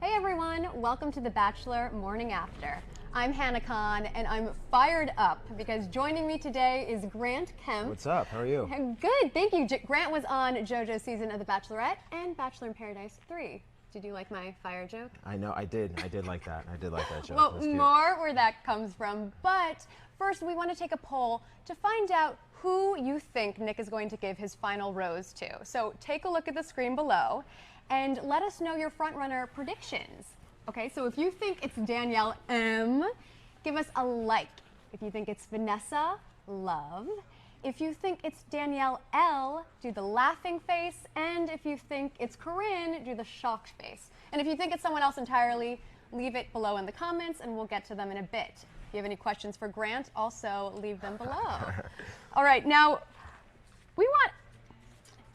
Hey everyone, welcome to the Bachelor Morning After. I'm Hannah Khan and I'm fired up because joining me today is Grant Kemp. What's up? How are you? Good, thank you. Grant was on JoJo's season of The Bachelorette and Bachelor in Paradise 3. Did you like my fire joke? I know, I did like that. I did like that joke. Well, more where that comes from, but first we want to take a poll to find out who you think Nick is going to give his final rose to. So take a look at the screen below and let us know your frontrunner predictions. Okay, so if you think it's Danielle M, give us a like. If you think it's Vanessa, love. If you think it's Danielle L, do the laughing face. And if you think it's Corinne, do the shocked face. And if you think it's someone else entirely, leave it below in the comments and we'll get to them in a bit. If you have any questions for Grant, also leave them below. All right, now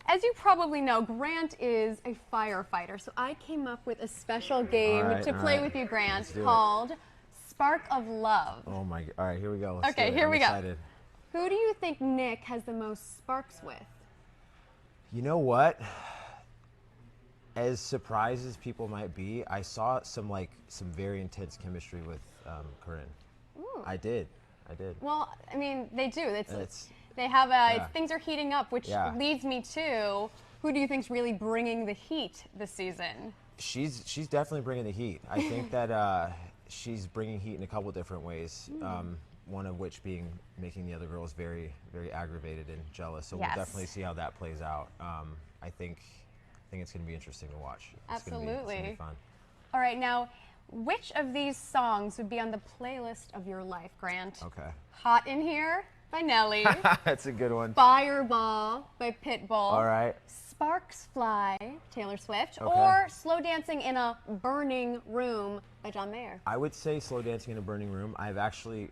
as you probably know, Grant is a firefighter, so I came up with a special game to play with you, Grant, called Spark of Love. Oh my, all right, here we go. Okay, here we go. Who do you think Nick has the most sparks with? You know what? As surprised as people might be, I saw some very intense chemistry with Corinne. Ooh. I did. Well, I mean, they do. They have things are heating up, which leads me to who do you think's really bringing the heat this season? She's definitely bringing the heat. I think that she's bringing heat in a couple different ways. One of which being making the other girls very, very aggravated and jealous. So we'll definitely see how that plays out. I think it's going to be interesting to watch. Absolutely. It's going to be fun. All right, now, which of these songs would be on the playlist of your life, Grant? Okay. Hot in Here by Nelly. That's a good one. Fireball by Pitbull. All right. Sparks Fly, Taylor Swift, Okay. or Slow Dancing in a Burning Room by John Mayer. I would say Slow Dancing in a Burning Room. I've actually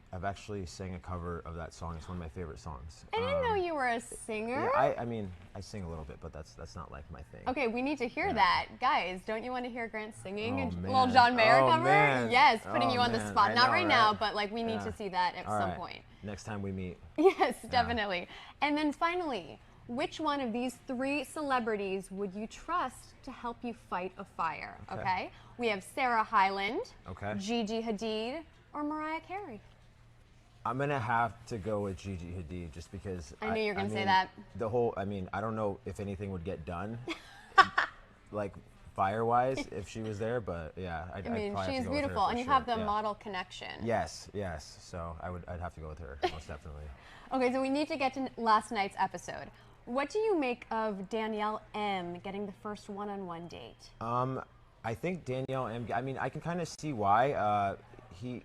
sang a cover of that song. It's one of my favorite songs. I didn't know you were a singer. Yeah, I mean, I sing a little bit, but that's not like my thing. Okay, we need to hear that. Guys, don't you want to hear Grant singing a man. little John Mayer cover? Man. Yes, putting you on the Man. spot. I Not know, right now, but like we need to see that at some point. Next time we meet. Yes, definitely. And then finally, which one of these three celebrities would you trust to help you fight a fire? Okay. We have Sarah Hyland, Gigi Hadid, or Mariah Carey. I'm gonna have to go with Gigi Hadid just because I knew you were gonna say that. I don't know if anything would get done, like fire-wise, if she was there. But yeah, I'd mean, probably she's have to go beautiful, with her and you for have sure. the model connection. Yes. So I'd have to go with her most definitely. Okay, so we need to get to last night's episode. What do you make of Danielle M getting the first one-on-one date? I think Danielle M. I mean, I can kind of see why. He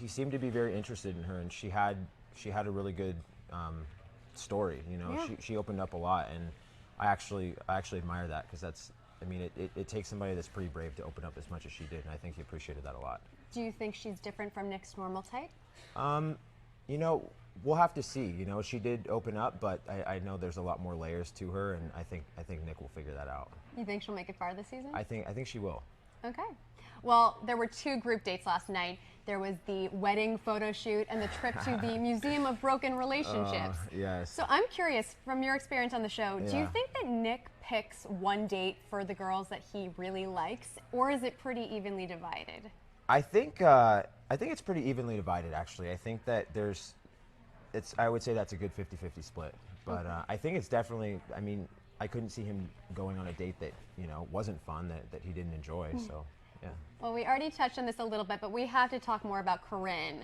seemed to be very interested in her, and she had a really good story. You know, she opened up a lot, and I actually admire that because it takes somebody that's pretty brave to open up as much as she did, and I think he appreciated that a lot. Do you think she's different from Nick's normal type? You know, we'll have to see. You know, she did open up, but I know there's a lot more layers to her, and I think Nick will figure that out. You think she'll make it far this season? I think she will. Okay. Well, there were two group dates last night. There was the wedding photo shoot and the trip to the Museum of Broken Relationships. Yes. So I'm curious, from your experience on the show, do you think that Nick picks one date for the girls that he really likes, or is it pretty evenly divided? I think it's pretty evenly divided, actually. I think that I would say that's a good 50-50 split. But I think it's definitely, I mean, I couldn't see him going on a date that, you know, wasn't fun, that he didn't enjoy, so, yeah. Well, we already touched on this a little bit, but we have to talk more about Corinne.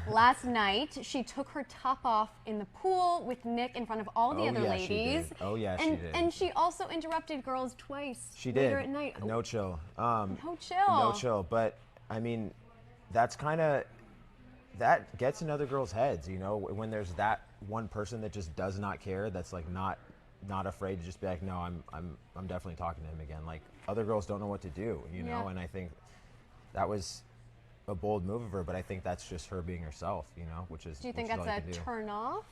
Last night, she took her top off in the pool with Nick in front of all the other ladies. Oh, yeah, she did. And she also interrupted girls twice Later later at night. No chill. No chill. No chill, but, I mean, that gets in other girls' heads, you know, when there's that one person that just does not care, that's like not afraid to just be like, no, I'm definitely talking to him again. Like, other girls don't know what to do, you know, and I think that was a bold move of her, but I think that's just her being herself, you know, which is. Do you think that's a turn off?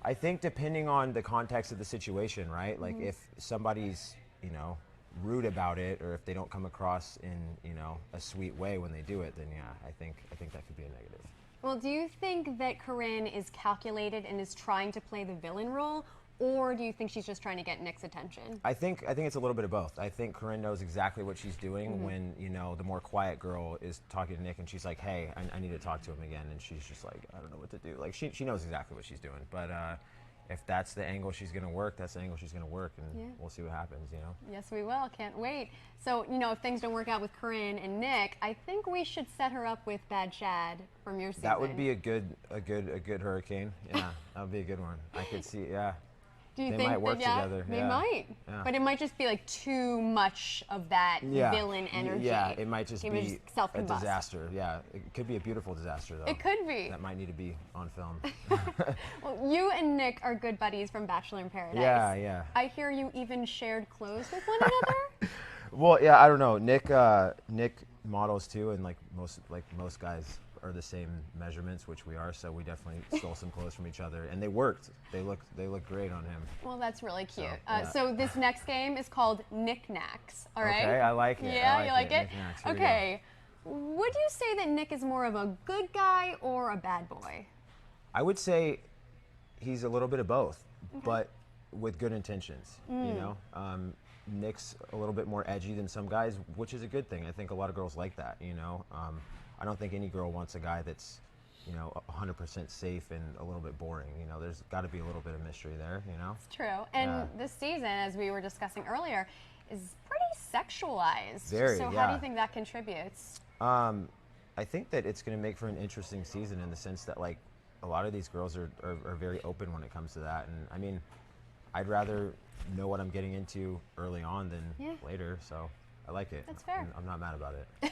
I think depending on the context of the situation, right? Like if somebody's, you know, rude about it, or if they don't come across in, you know, a sweet way when they do it, then yeah, I think that could be a negative. Well, do you think that Corinne is calculated and is trying to play the villain role, or do you think she's just trying to get Nick's attention? I think it's a little bit of both. I think Corinne knows exactly what she's doing when, you know, the more quiet girl is talking to Nick and she's like, hey, I need to talk to him again. And she's just like, I don't know what to do. Like, she knows exactly what she's doing. But if that's the angle she's going to work, that's the angle she's going to work. And we'll see what happens, you know? Yes, we will. Can't wait. So, you know, if things don't work out with Corinne and Nick, I think we should set her up with Bad Chad from your season. That would be a good hurricane. Yeah, that would be a good one. I could see, yeah. Do you they think might work together. They yeah. might. Yeah. But it might just be like too much of that villain energy. Yeah, it might just be a self-combust. disaster. Yeah, it could be a beautiful disaster, though. It could be. That might need to be on film. Well, you and Nick are good buddies from Bachelor in Paradise. Yeah, yeah. I hear you even shared clothes with one another. Well, yeah, I don't know. Nick models too, and like most guys are the same measurements, which we are. So we definitely stole some clothes from each other, and they worked. They look great on him. Well, that's really cute. So, So this next game is called Knick-Knacks. All right. Okay, I like it. Yeah, I you like it? Knick-knacks. Here we go. Okay. Would you say that Nick is more of a good guy or a bad boy? I would say he's a little bit of both, but with good intentions. You know, Nick's a little bit more edgy than some guys, which is a good thing. I think a lot of girls like that. You know, I don't think any girl wants a guy that's, you know, 100% safe and a little bit boring. You know, there's got to be a little bit of mystery there. You know. It's true. And this season, as we were discussing earlier, is pretty sexualized. Very. So how do you think that contributes? I think that it's going to make for an interesting season in the sense that, like, a lot of these girls are very open when it comes to that. And I mean, I'd rather know what I'm getting into early on than later. So I like it. That's fair. I'm not mad about it.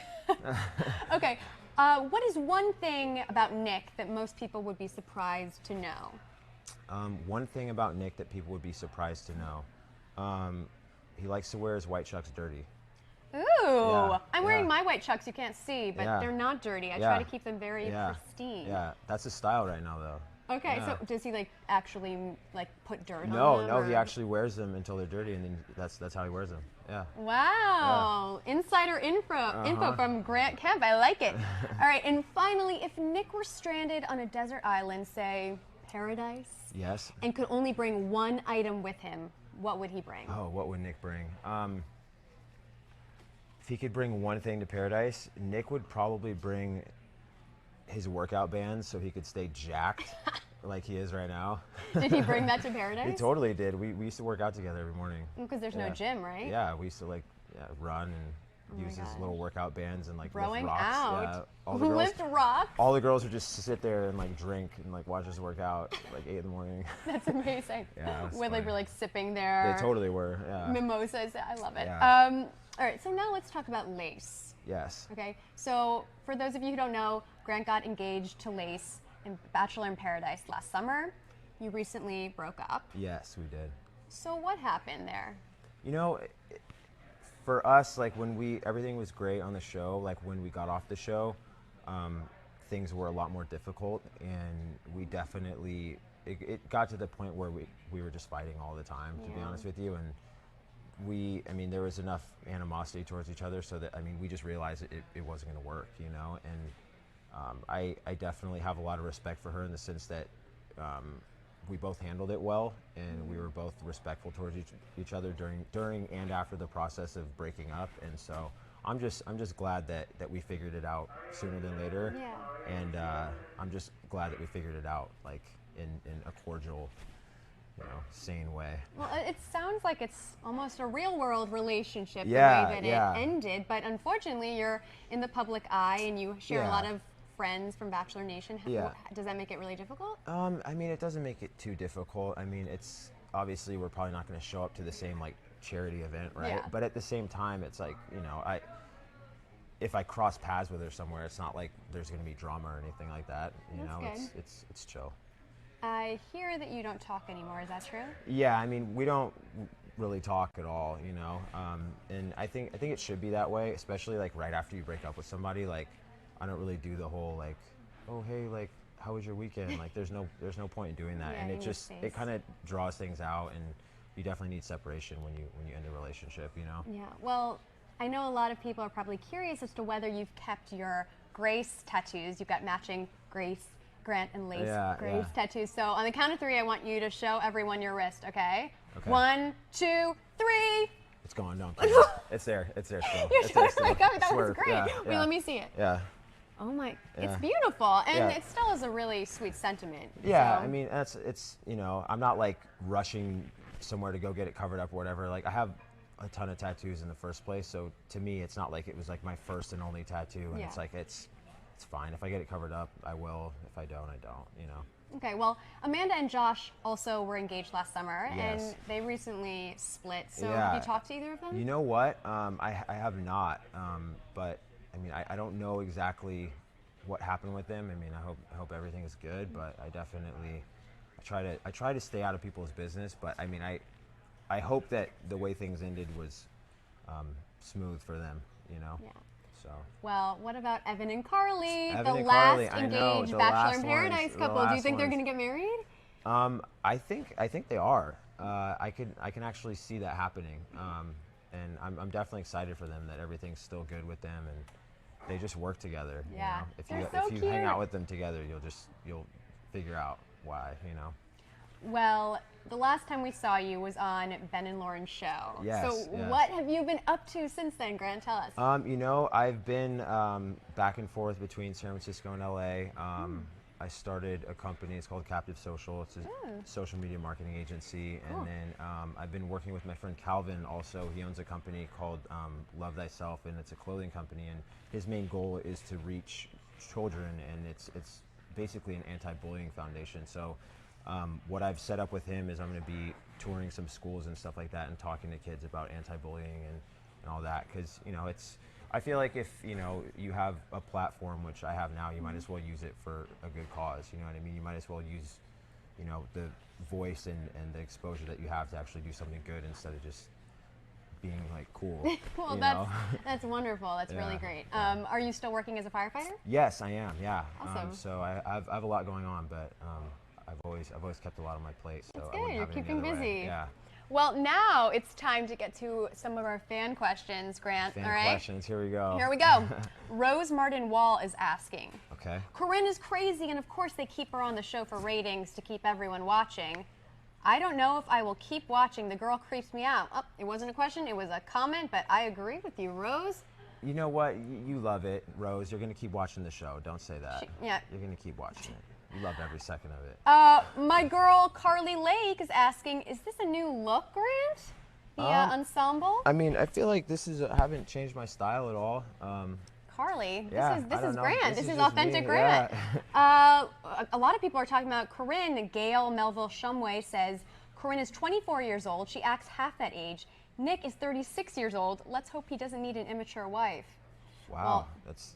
Okay. What is one thing about Nick that most people would be surprised to know? One thing about Nick that people would be surprised to know, he likes to wear his white chucks dirty. Ooh, I'm wearing my white chucks. You can't see, but they're not dirty. I try to keep them very pristine. Yeah, that's his style right now, though. Okay, so does he like actually like put dirt on them? No, he actually wears them until they're dirty, and then that's how he wears them. Yeah. Wow, insider info from Grant Kemp. I like it. All right, and finally, if Nick were stranded on a desert island, say Paradise, Yes. and could only bring one item with him, what would he bring? Oh, what would Nick bring? If he could bring one thing to Paradise, Nick would probably bring his workout bands so he could stay jacked like he is right now. Did he bring that to Paradise? He totally did. We used to work out together every morning. Because there's no gym, right? Yeah, we used to like run and use his little workout bands and like Throwing lift rocks. out. Yeah, all the girls, Lift rocks? all the girls would just sit there and like drink and like watch us work out like 8 in the morning. That's amazing. Yeah, it was Where they funny. were like sipping their They totally were. Yeah. mimosas. I love it. Yeah. All right, so now let's talk about Lace. Yes. Okay, so for those of you who don't know, Grant got engaged to Lace in Bachelor in Paradise last summer. You recently broke up. Yes, we did. So what happened there? You know, for us, like when everything was great on the show. Like when we got off the show, things were a lot more difficult, and we definitely it got to the point where we were just fighting all the time. To be honest with you, and I mean, there was enough animosity towards each other, so that we just realized it wasn't going to work, you know. And I definitely have a lot of respect for her in the sense that we both handled it well, and we were both respectful towards each other during and after the process of breaking up. And so I'm just glad that we figured it out sooner than later. Yeah. And I'm just glad that we figured it out like in a cordial, sane way. Well, it sounds like it's almost a real-world relationship Yeah, the way that it ended, but unfortunately you're in the public eye and you share a lot of friends from Bachelor Nation. Yeah. Does that make it really difficult? I mean, it doesn't make it too difficult. I mean, it's obviously we're probably not going to show up to the same like charity event, right? Yeah. But at the same time, it's like, if I cross paths with her somewhere, it's not like there's going to be drama or anything like that. That's good. It's chill. I hear that you don't talk anymore. Is that true? Yeah, I mean, we don't really talk at all, and I think it should be that way, especially like right after you break up with somebody. Like, I don't really do the whole like, oh hey, like how was your weekend? Like, there's no point in doing that, Yeah, and you need space. it kind of draws things out, and you definitely need separation when you end a relationship, Yeah. Well, I know a lot of people are probably curious as to whether you've kept your Grace tattoos. You've got matching Grace Grant and Lace Yeah, Graves yeah. tattoos. So on the count of 3, I want you to show everyone your wrist, okay? Okay. 1, 2, 3. It's gone. No, it's there. It's there still. You're It's showing there still. my God, that was Swerve. great. Yeah, Wait, yeah. let me see it. Yeah. Oh my, Yeah. it's beautiful, and Yeah. it still is a really sweet sentiment. Yeah, so. I mean, it's I'm not like rushing somewhere to go get it covered up or whatever. Like I have a ton of tattoos in the first place, so to me, it's not like it was like my first and only tattoo, and Yeah. it's like it's fine. If I get it covered up, I will. If I don't, I don't. Okay, well, Amanda and Josh also were engaged last summer, Yes. and they recently split. So Yeah. have you talked to either of them? You know what? I have not, but I mean, I don't know exactly what happened with them. I mean, I hope everything is good, but I definitely I try to stay out of people's business. But I mean, I hope that the way things ended was smooth for them. Yeah. So. Well, what about Evan and Carly, Evan the and last Carly, I know, engaged the Bachelor last in Paradise ones, the couple? Do you last think they're ones. going to get married? I think they are. I can actually see that happening, and I'm definitely excited for them that everything's still good with them and they just work together. Yeah. If They're you so if you hang cute. out with them together, you'll figure out why. Well, the last time we saw you was on Ben and Lauren's show. Yes, So yes. what have you been up to since then, Grant? Tell us. I've been back and forth between San Francisco and LA. I started a company. It's called Captive Social. It's a social media marketing agency. Cool. And then I've been working with my friend Calvin also. He owns a company called Love Thyself, and it's a clothing company. And his main goal is to reach children, and it's basically an anti-bullying foundation. So what I've set up with him is I'm going to be touring some schools and stuff like that and talking to kids about anti-bullying and all that. Because, I feel like if, you have a platform, which I have now, you might as well use it for a good cause. You know what I mean? You might as well use, the voice and the exposure that you have to actually do something good instead of just being like cool. Well, you that's wonderful. That's really Yeah, great. yeah. Are you still working as a firefighter? Yes, I am. Yeah. Awesome. So I have a lot going on, but I've always kept a lot on my plate. So That's I wouldn't good. You're have it any keeping other way. busy. Yeah. Well, now it's time to get to some of our fan questions, Grant. Fan all right? questions. Here we go. Here we go. Rose Martin Wall is asking. Okay. Corinne is crazy, and of course they keep her on the show for ratings to keep everyone watching. I don't know if I will keep watching. The girl creeps me out. Oh, it wasn't a question, it was a comment, but I agree with you, Rose. You know what? You love it, Rose. You're going to keep watching the show. Don't say that. Yeah. You're going to keep watching it. You love every second of it. My girl Carly Lake is asking, is this a new look, Grant? The ensemble? I mean, I feel like I haven't changed my style at all. Carly, Yeah, this I don't is know. Grant. This This is is just authentic me, Grant. yeah. A lot of people are talking about Corinne. Gail Melville Shumway says Corinne is 24 years old. She acts half that age. Nick is 36 years old. Let's hope he doesn't need an immature wife. Wow, that's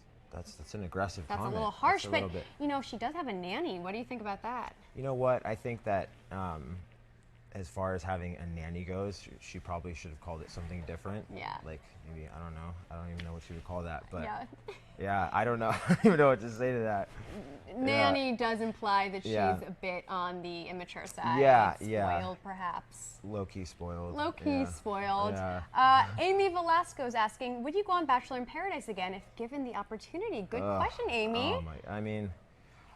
an aggressive That's comment. a little harsh, That's a but little bit. she does have a nanny. What do you think about that? You know what? I think that as far as having a nanny goes, she probably should have called it something different. Yeah. Like maybe, I don't know. I don't even know what she would call that. But Yeah. yeah, I don't know. I don't even know what to say to that. Nanny does imply that she's Yeah. a bit on the immature side. Yeah, Spoiled, yeah. perhaps. Low-key spoiled. Low-key Yeah. spoiled. Yeah. Amy Velasco is asking, would you go on Bachelor in Paradise again if given the opportunity? Good question, Amy. Oh my, I mean,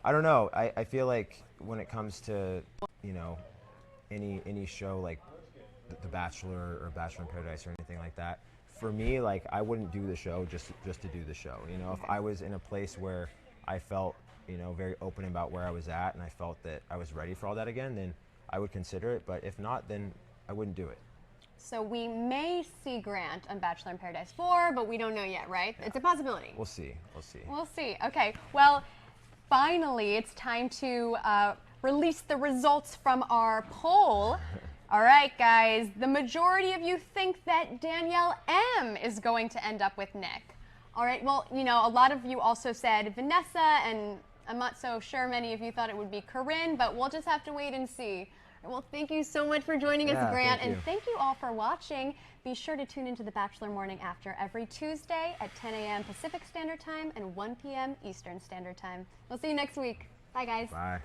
I don't know. I feel like when it comes to, any show like The Bachelor or Bachelor in Paradise or anything like that, for me, like, I wouldn't do the show just to do the show. If I was in a place where I felt, very open about where I was at and I felt that I was ready for all that again, then I would consider it. But if not, then I wouldn't do it. So we may see Grant on Bachelor in Paradise 4, but we don't know yet, right? Yeah. It's a possibility. We'll see. We'll see. We'll see. Okay. Well, finally, it's time to release the results from our poll. All right, guys. The majority of you think that Danielle M is going to end up with Nick. All right. Well, a lot of you also said Vanessa, and I'm not so sure many of you thought it would be Corinne, but we'll just have to wait and see. Well, thank you so much for joining us, Grant, and thank you all for watching. Be sure to tune into the Bachelor Morning After every Tuesday at 10 a.m. Pacific Standard Time and 1 p.m. Eastern Standard Time. We'll see you next week. Bye, guys. Bye.